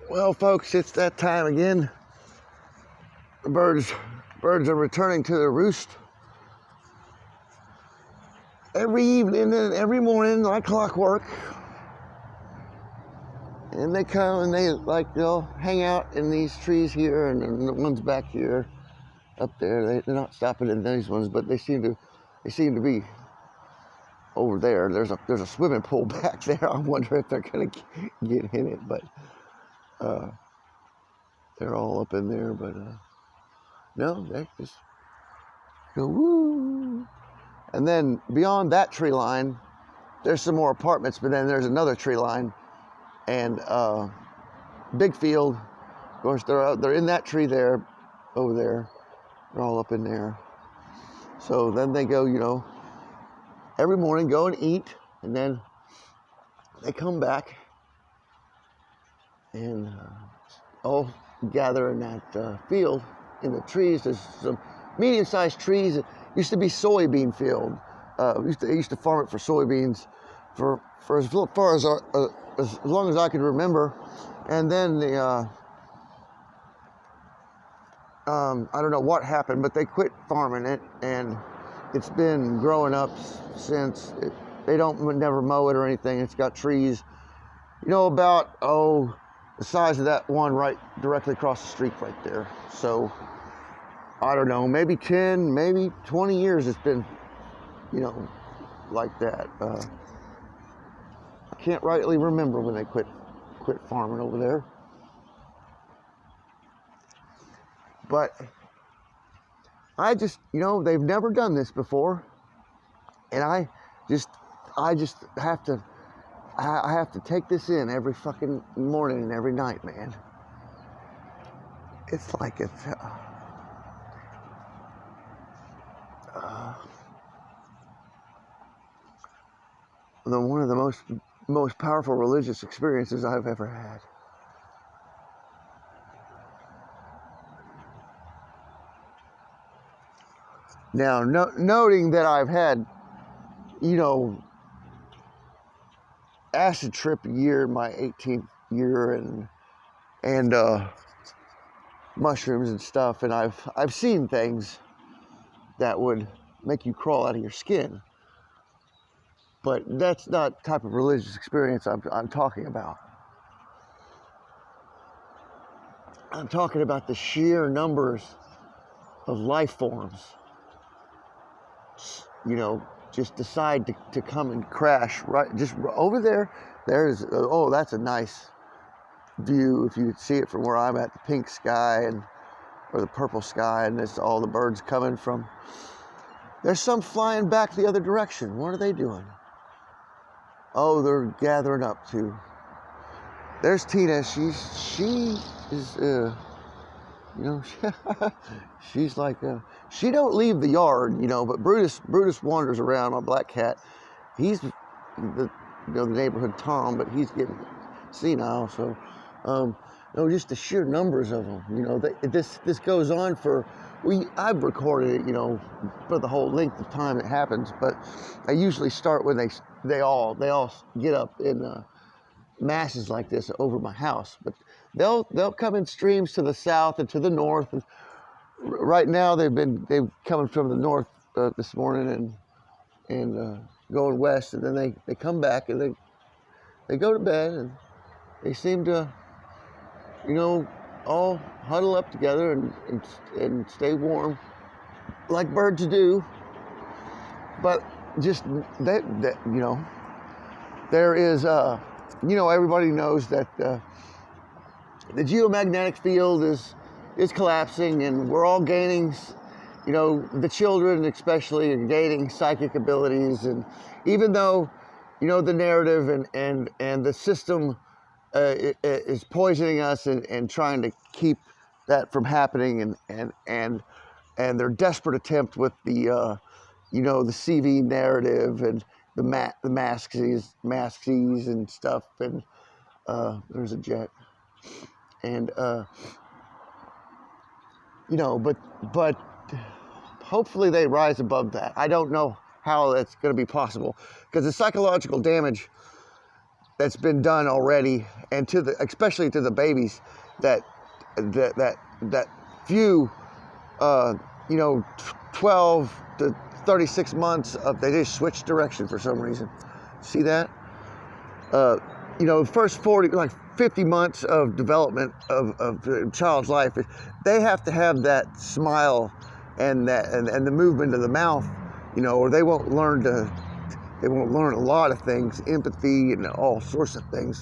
Well, folks, it's that time again. The birds are returning to their roost every evening and every morning like clockwork. And they come and they'll hang out in these trees here, and the ones back here, up there. They're not stopping in these ones, but they seem to be over there. There's a swimming pool back there. I wonder if they're gonna get in it, but they're all up in there. But no, they just go woo. And then beyond that tree line, there's some more apartments, but then there's another tree line, and big field. Of course, they're in that tree there, over there. They're all up in there. So then they go, every morning go and eat, and then they come back and all gather in that field in the trees. There's some medium-sized trees. It used to be soybean field. They used to farm it for soybeans for as far as long as I could remember. And then the I don't know what happened, but they quit farming it, and it's been growing up since. They never mow it or anything. It's got trees, about the size of that one right directly across the street right there. So I don't know, maybe 10, maybe 20 years it's been, like that. I can't rightly remember when they quit farming over there. But I just, they've never done this before, and I just have to take this in every fucking morning and every night, man. It's like it's one of the most powerful religious experiences I've ever had. Now, noting that I've had, acid trip year, my 18th year, and mushrooms and stuff, and I've seen things that would make you crawl out of your skin. But that's not the type of religious experience I'm talking about. I'm talking about the sheer numbers of life forms, just decide to come and crash right just over there. There's that's a nice view if you could see it from where I'm at, the pink sky or the purple sky, and there's all the birds coming from. There's some flying back the other direction. What are they doing? Oh, they're gathering up too. There's Tina. She is she's like she don't leave the yard, but Brutus wanders around. My black cat, he's the neighborhood Tom, but he's getting senile. So just the sheer numbers of them. This goes on for I've recorded it, for the whole length of time it happens, but I usually start when they all get up in masses like this over my house. But they'll come in streams to the south and to the north. And right now they've coming from the north this morning and going west, and then they come back and they go to bed, and they seem to all huddle up together and stay warm like birds do. But just that there is everybody knows that the geomagnetic field is collapsing, and we're all gaining, the children especially are gaining psychic abilities. And even though, the narrative and the system is poisoning us and trying to keep that from happening, and their desperate attempt with the the CV narrative and the masksies and stuff, and there's a jet, and but hopefully they rise above that. I don't know how that's going to be possible, because the psychological damage that's been done already, and especially to the babies that few, 12 to 36 months of, they just switch direction for some reason. See that? First 50 months of development of the child's life, they have to have that smile and the movement of the mouth, or they won't learn a lot of things, empathy and all sorts of things.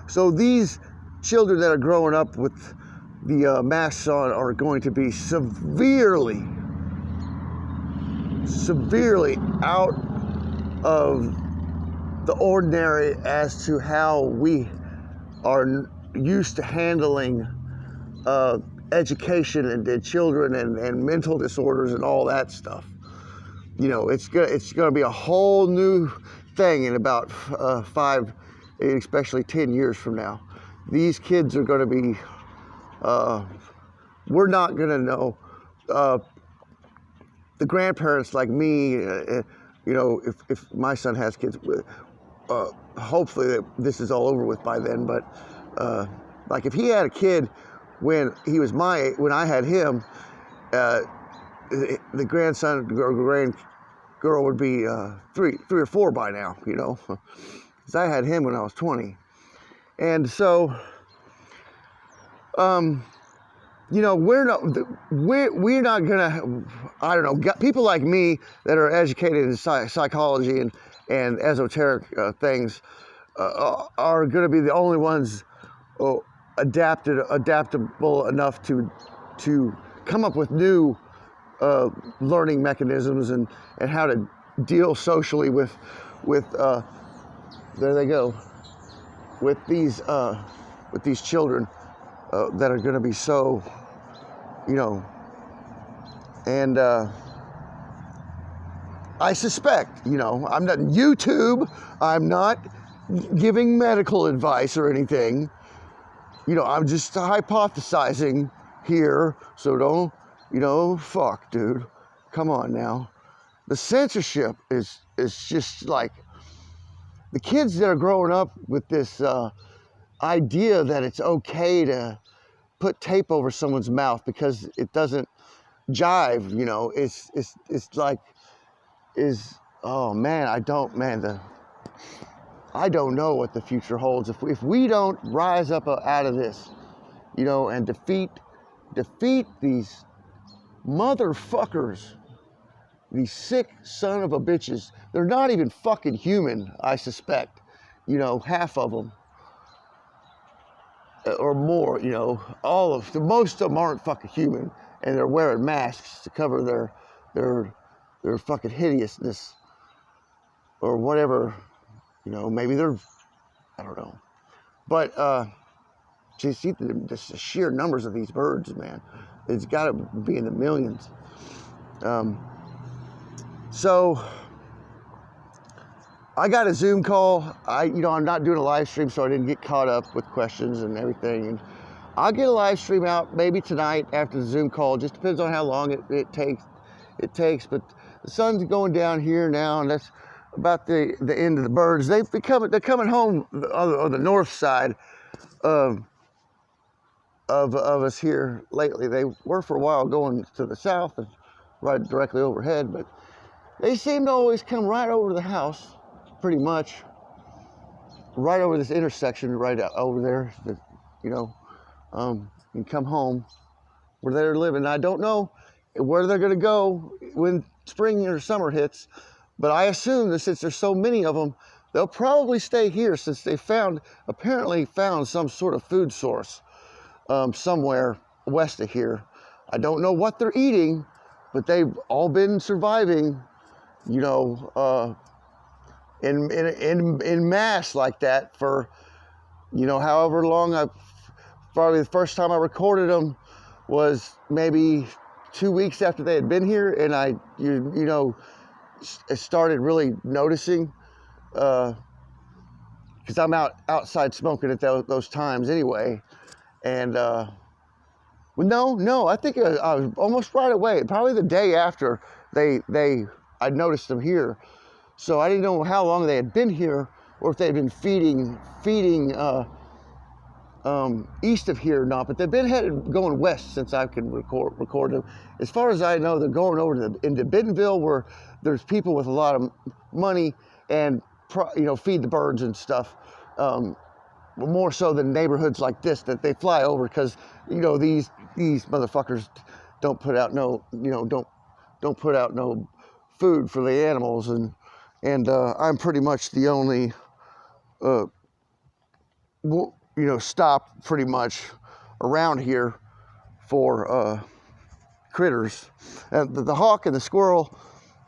So these children that are growing up with the masks on are going to be severely out of the ordinary as to how we are used to handling education and children and mental disorders and all that stuff. It's gonna be a whole new thing in about 5, especially 10 years from now. These kids are gonna be, we're not gonna know. The grandparents like me, if my son has kids, hopefully this is all over with by then, but like if he had a kid when he was my age, when I had him, the grandson or grand girl would be 3 or 4 by now, because I had him when I was 20. And so we're not gonna, I don't know, people like me that are educated in psychology and esoteric things are gonna be the only ones adaptable enough to come up with new learning mechanisms and how to deal socially with there they go, with these children that are going to be so, and I suspect, I'm not YouTube, I'm not giving medical advice or anything, I'm just hypothesizing here, so don't, fuck, dude, come on now. The censorship is just like, the kids that are growing up with this idea that it's okay to put tape over someone's mouth because it doesn't jive, it's like, oh man, I don't know what the future holds if we don't rise up out of this, and defeat these motherfuckers, these sick son of a bitches. They're not even fucking human, I suspect, half of them or more, most of them aren't fucking human, and they're wearing masks to cover their fucking hideousness or whatever, maybe they're, I don't know, but you see the sheer numbers of these birds, man. It's got to be in the millions. So I got a Zoom call. I'm not doing a live stream, so I didn't get caught up with questions and everything. And I'll get a live stream out maybe tonight after the Zoom call. Just depends on how long it takes. But the sun's going down here now, and that's about the end of the birds. They're coming home on the north side of us here lately. They were for a while going to the south and right directly overhead, but they seem to always come right over the house, pretty much, right over this intersection right over there, and come home where they're living. I don't know where they're gonna go when spring or summer hits, but I assume that since there's so many of them, they'll probably stay here since they apparently found some sort of food source somewhere west of here. I don't know what they're eating, but they've all been surviving, in mass like that for, however long. Probably the first time I recorded them was maybe 2 weeks after they had been here, and I started really noticing, because I'm outside smoking at those times anyway. And no, I think I was almost right away, probably the day after I noticed them here. So I didn't know how long they had been here, or if they've been feeding east of here or not, but they've been going west since I can record them. As far as I know, they're going over into Bentonville, where there's people with a lot of money and feed the birds and stuff. More so than neighborhoods like this that they fly over, because these motherfuckers don't put out no don't put out no food for the animals, and I'm pretty much the only stop pretty much around here for critters. And the hawk and the squirrel,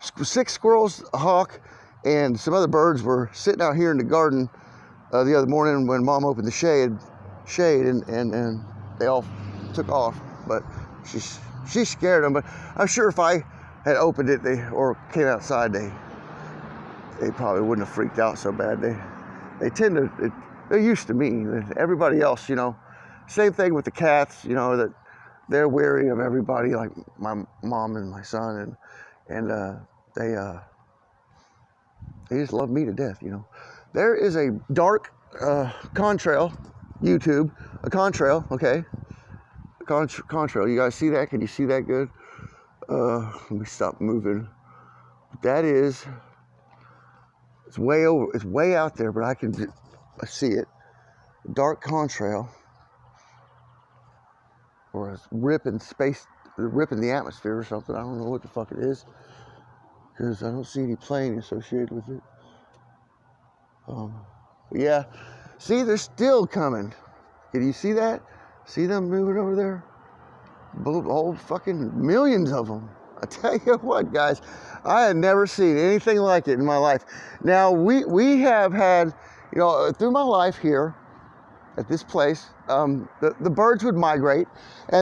6 squirrels, a hawk, and some other birds were sitting out here in the garden the other morning when Mom opened the shade, and they all took off. But she scared them. But I'm sure if I had opened it, or came outside, they probably wouldn't have freaked out so bad. They tend to, they're used to me. Everybody else, same thing with the cats, that they're wary of everybody, like my mom and my son, and they just love me to death, There is a dark contrail, YouTube, a contrail, okay? Contrail, you guys see that? Can you see that good? Let me stop moving. That is, it's way out there, but I see it. Dark contrail, or it's ripping the atmosphere or something. I don't know what the fuck it is, because I don't see any plane associated with it. Yeah, see, they're still coming. Can you see that? See them moving over there? Whole fucking millions of them. I tell you what, guys, I had never seen anything like it in my life. Now, we have had, through my life here at this place, the birds would migrate. And